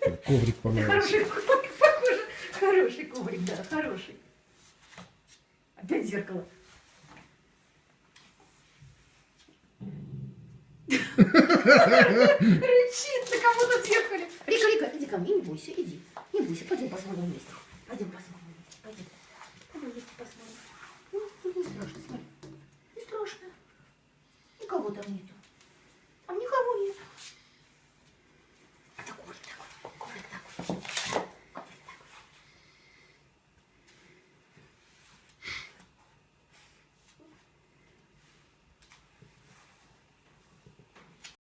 Коврик понравился. Хороший коврик, похоже. Хороший коврик, да, хороший. Опять зеркало. Рычит на кого-то в зеркале. Рика, иди ко мне, не бойся, иди. Не бойся, пойдем посмотрим вместе. Пойдем посмотрим.